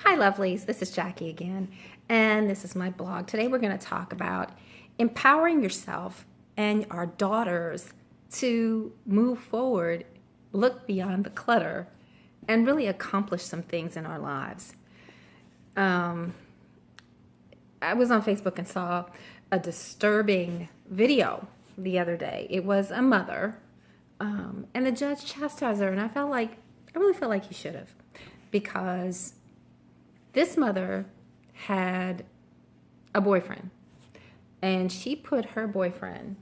Hi, lovelies. This is Jackie again, and this is my blog. Today, we're going to talk about empowering yourself and our daughters to move forward, look beyond the clutter, and really accomplish some things in our lives. I was on Facebook and saw a disturbing video the other day. It was a mother, and the judge chastised her, and I really felt like he should have, because this mother had a boyfriend, and she put her boyfriend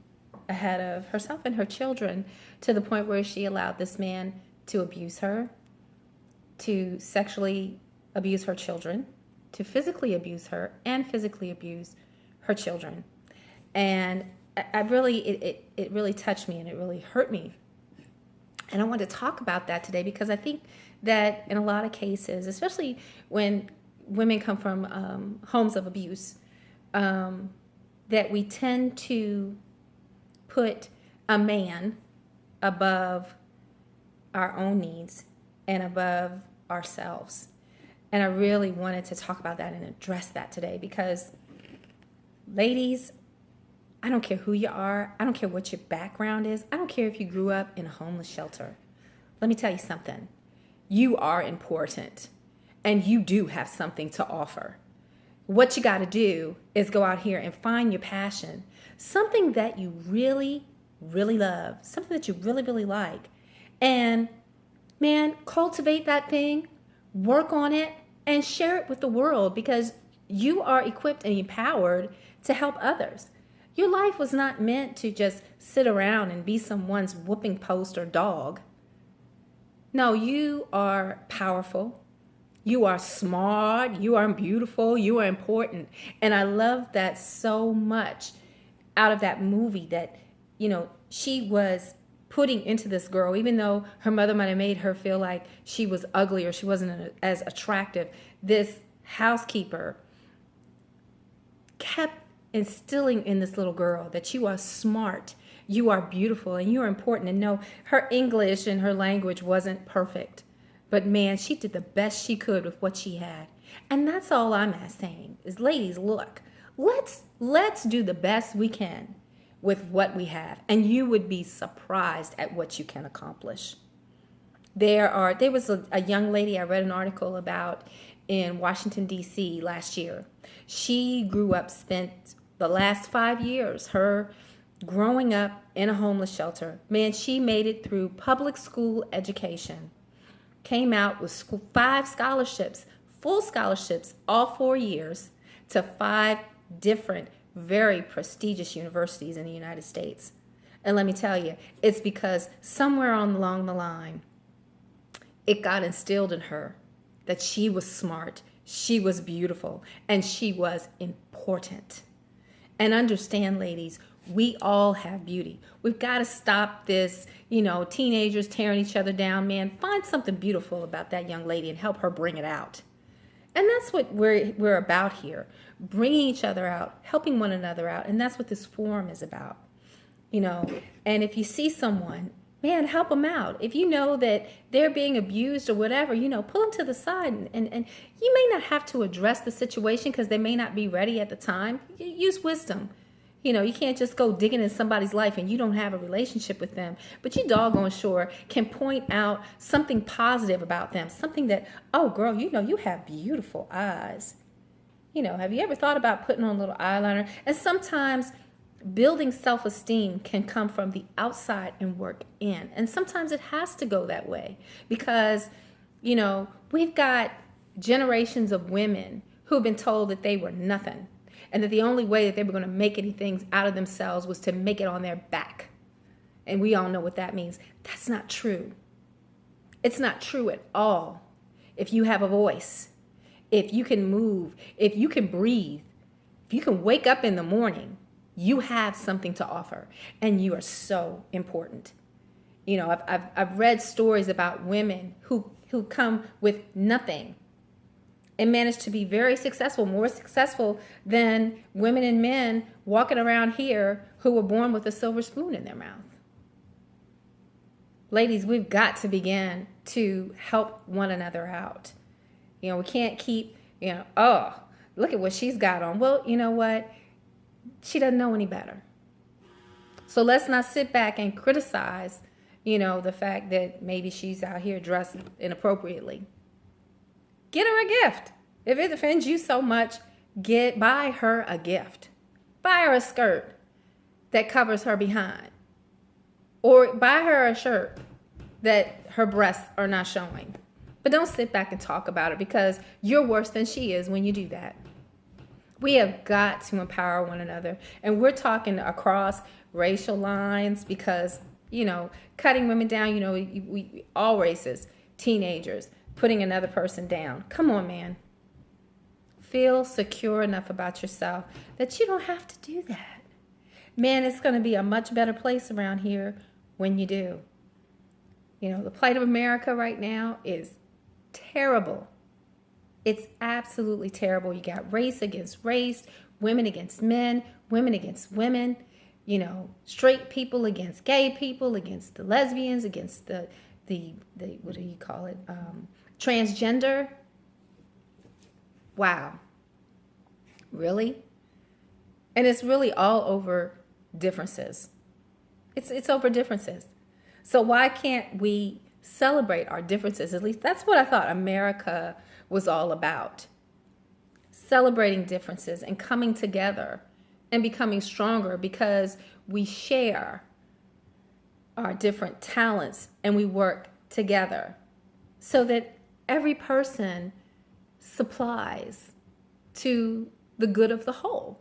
ahead of herself and her children to the point where she allowed this man to abuse her, to sexually abuse her children, to physically abuse her, and physically abuse her children. And it really touched me, and it really hurt me. And I want to talk about that today because I think that in a lot of cases, especially when women come from homes of abuse, that we tend to put a man above our own needs and above ourselves. And I really wanted to talk about that and address that today because, ladies, I don't care who you are. I don't care what your background is. I don't care if you grew up in a homeless shelter. Let me tell you something. You are important, and you do have something to offer. What you got to do is go out here and find your passion, something that you really, really love, something that you really, really like. And, man, cultivate that thing, work on it, and share it with the world because you are equipped and empowered to help others. Your life was not meant to just sit around and be someone's whooping post or dog. No, you are powerful. You are smart. You are beautiful. You are important. And I love that so much out of that movie that, she was putting into this girl, even though her mother might have made her feel like she was ugly or she wasn't as attractive. This housekeeper kept instilling in this little girl that you are smart, you are beautiful, and you are important. And no, her English and her language wasn't perfect, but man, she did the best she could with what she had. And that's all I'm saying is, ladies, look, let's do the best we can with what we have, and you would be surprised at what you can accomplish. There was a young lady I read an article about in Washington, D.C. last year. She grew up, spent the last 5 years, her growing up in a homeless shelter. Man, she made it through public school education, came out with 5 scholarships, full scholarships, all 4 years to 5 different, very prestigious universities in the United States. And let me tell you, it's because somewhere along the line, it got instilled in her that she was smart, she was beautiful, and she was important. And understand, ladies, we all have beauty. We've got to stop this, teenagers tearing each other down. Man, find something beautiful about that young lady and help her bring it out. And that's what we're about here, bringing each other out, helping one another out. And that's what this forum is about, And if you see someone, man, help them out. If you know that they're being abused or whatever, pull them to the side. And you may not have to address the situation because they may not be ready at the time. Use wisdom. You can't just go digging in somebody's life and you don't have a relationship with them. But you doggone sure can point out something positive about them. Something that, oh, girl, you have beautiful eyes. Have you ever thought about putting on a little eyeliner? And sometimes building self-esteem can come from the outside and work in. And sometimes it has to go that way because, we've got generations of women who've been told that they were nothing and that the only way that they were going to make anything out of themselves was to make it on their back. And we all know what that means. That's not true. It's not true at all. If you have a voice, if you can move, if you can breathe, if you can wake up in the morning, you have something to offer, and you are so important. I've read stories about women who come with nothing and manage to be very successful, more successful than women and men walking around here who were born with a silver spoon in their mouth. Ladies, we've got to begin to help one another out. We can't keep, oh, look at what she's got on. Well, you know what? She doesn't know any better. So let's not sit back and criticize, the fact that maybe she's out here dressed inappropriately. Get her a gift. If it offends you so much, buy her a gift. Buy her a skirt that covers her behind. Or buy her a shirt that her breasts are not showing. But don't sit back and talk about it, because you're worse than she is when you do that. We have got to empower one another. And we're talking across racial lines, because, cutting women down, we all races, teenagers, putting another person down. Come on, man. Feel secure enough about yourself that you don't have to do that. Man, it's going to be a much better place around here when you do. The plight of America right now is terrible. It's absolutely terrible. You got race against race, women against men, women against women, straight people against gay people, against the lesbians, against the what do you call it? Transgender. Wow. Really? And it's really all over differences. It's over differences. So why can't we celebrate our differences? At least that's what I thought America was all about. Celebrating differences and coming together and becoming stronger, because we share our different talents and we work together so that every person supplies to the good of the whole.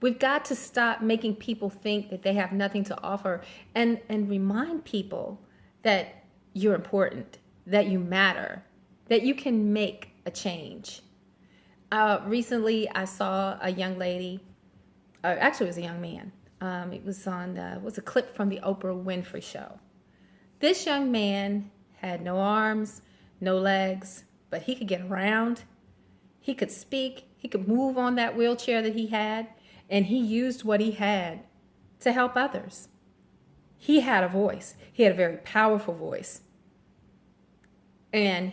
We've got to stop making people think that they have nothing to offer, and remind people that you're important, that you matter, that you can make a change. Recently, I saw a young lady, actually it was a young man. It was a clip from the Oprah Winfrey Show. This young man had no arms, no legs, but he could get around. He could speak. He could move on that wheelchair that he had. And he used what he had to help others. He had a voice. He had a very powerful voice. And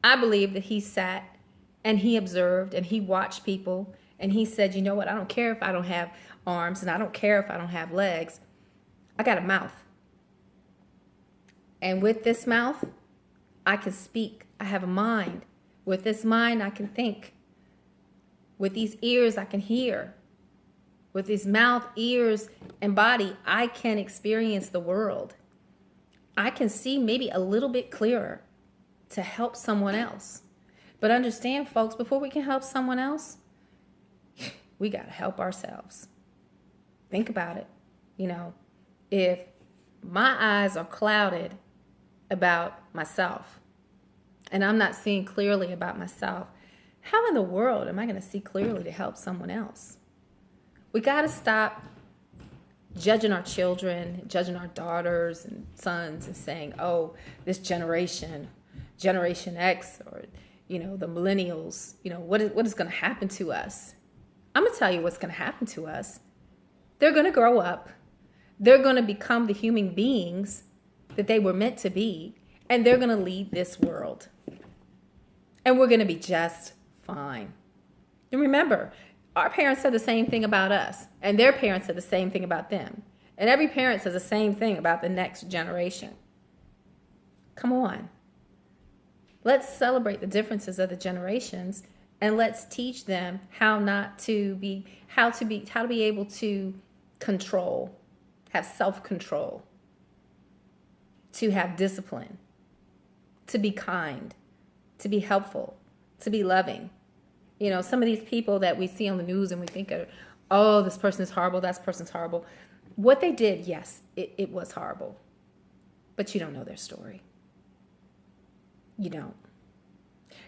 I believe that he sat and he observed and he watched people and he said, you know what? I don't care if I don't have arms, and I don't care if I don't have legs. I got a mouth. And with this mouth, I can speak. I have a mind. With this mind, I can think. With these ears, I can hear. With his mouth, ears, and body, I can experience the world. I can see maybe a little bit clearer to help someone else. But understand, folks, before we can help someone else, we got to help ourselves. Think about it. If my eyes are clouded about myself and I'm not seeing clearly about myself, how in the world am I going to see clearly to help someone else? We got to stop judging our children, judging our daughters and sons, and saying, oh, this Generation X, or, the millennials, what is going to happen to us? I'm going to tell you what's going to happen to us. They're going to grow up. They're going to become the human beings that they were meant to be, and they're going to lead this world. And we're going to be just fine. And remember, our parents said the same thing about us, and their parents said the same thing about them. And every parent says the same thing about the next generation. Come on. Let's celebrate the differences of the generations, and let's teach them how to be able to control, have self-control, to have discipline, to be kind, to be helpful, to be loving. Some of these people that we see on the news and we think, oh, this person is horrible, that person's horrible. What they did, yes, it was horrible. But you don't know their story. You don't.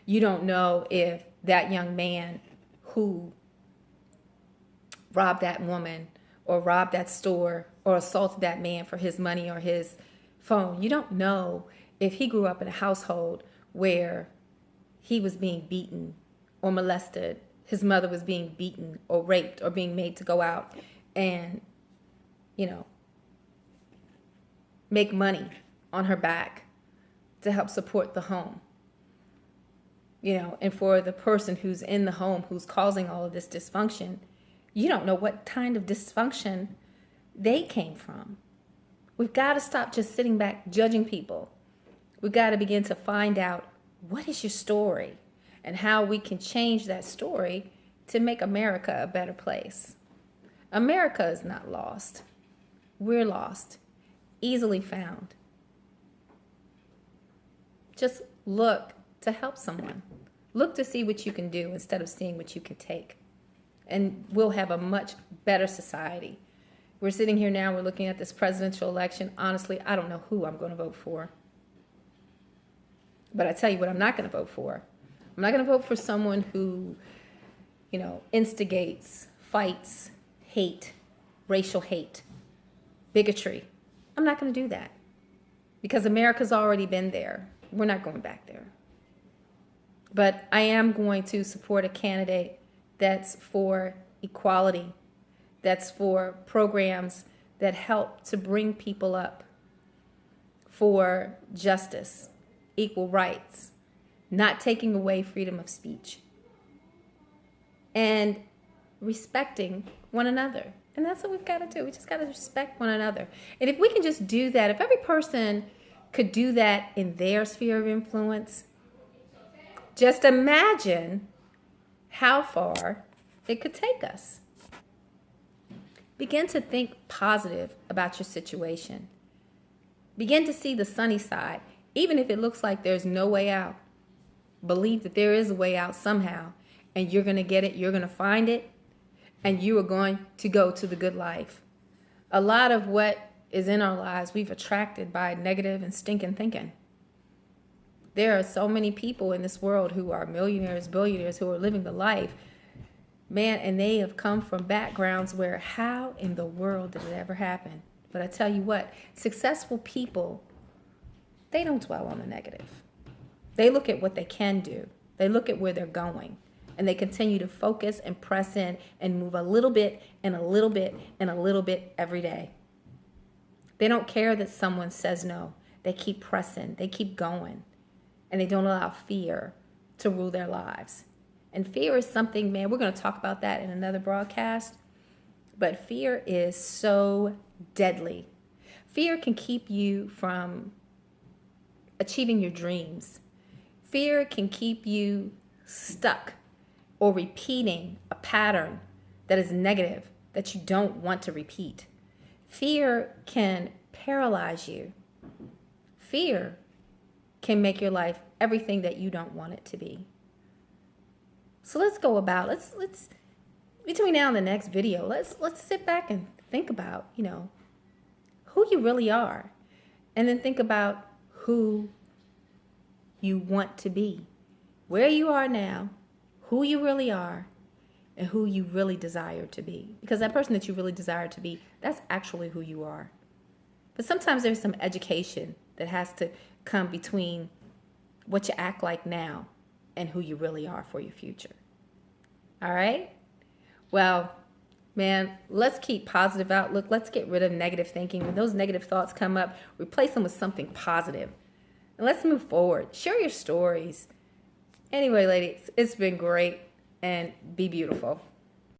You don't know if that young man who robbed that woman or robbed that store or assaulted that man for his money or his phone, you don't know if he grew up in a household where he was being beaten or molested, his mother was being beaten or raped or being made to go out and, make money on her back to help support the home. and for the person who's in the home who's causing all of this dysfunction, you don't know what kind of dysfunction they came from. We've got to stop just sitting back judging people. We've got to begin to find out, what is your story and how we can change that story to make America a better place. America is not lost. We're lost, easily found. Just look to help someone. Look to see what you can do instead of seeing what you can take. And we'll have a much better society. We're sitting here now, we're looking at this presidential election. Honestly, I don't know who I'm going to vote for. But I tell you what I'm not going to vote for. I'm not going to vote for someone who, instigates, fights, hate, racial hate, bigotry. I'm not going to do that. Because America's already been there. We're not going back there. But I am going to support a candidate that's for equality, that's for programs that help to bring people up, for justice, equal rights, not taking away freedom of speech, and respecting one another. And that's what we've got to do. We just got to respect one another. And if we can just do that, if every person could do that in their sphere of influence, just imagine how far it could take us. Begin to think positive about your situation. Begin to see the sunny side, even if it looks like there's no way out. Believe that there is a way out somehow, and you're going to get it, you're going to find it, and you are going to go to the good life. A lot of what is in our lives we've attracted by negative and stinking thinking. There are so many people in this world who are millionaires, billionaires, who are living the life, man, and they have come from backgrounds where, how in the world did it ever happen? But I tell you what, successful people, they don't dwell on the negative. They look at what they can do. They look at where they're going. And they continue to focus and press in and move a little bit and a little bit and a little bit every day. They don't care that someone says no. They keep pressing. They keep going. And they don't allow fear to rule their lives. And fear is something, man, we're going to talk about that in another broadcast. But fear is so deadly. Fear can keep you from achieving your dreams. Fear can keep you stuck or repeating a pattern that is negative, that you don't want to repeat. Fear can paralyze you. Fear can make your life everything that you don't want it to be. So let's go about, let's between now and the next video, let's sit back and think about, who you really are. And then think about who you want to be. Where you are now, who you really are, and who you really desire to be. Because that person that you really desire to be, that's actually who you are. But sometimes there's some education that has to come between what you act like now and who you really are for your future. All right? Well, man, let's keep positive outlook. Let's get rid of negative thinking. When those negative thoughts come up, replace them with something positive. And let's move forward. Share your stories. Anyway, ladies, it's been great, and be beautiful.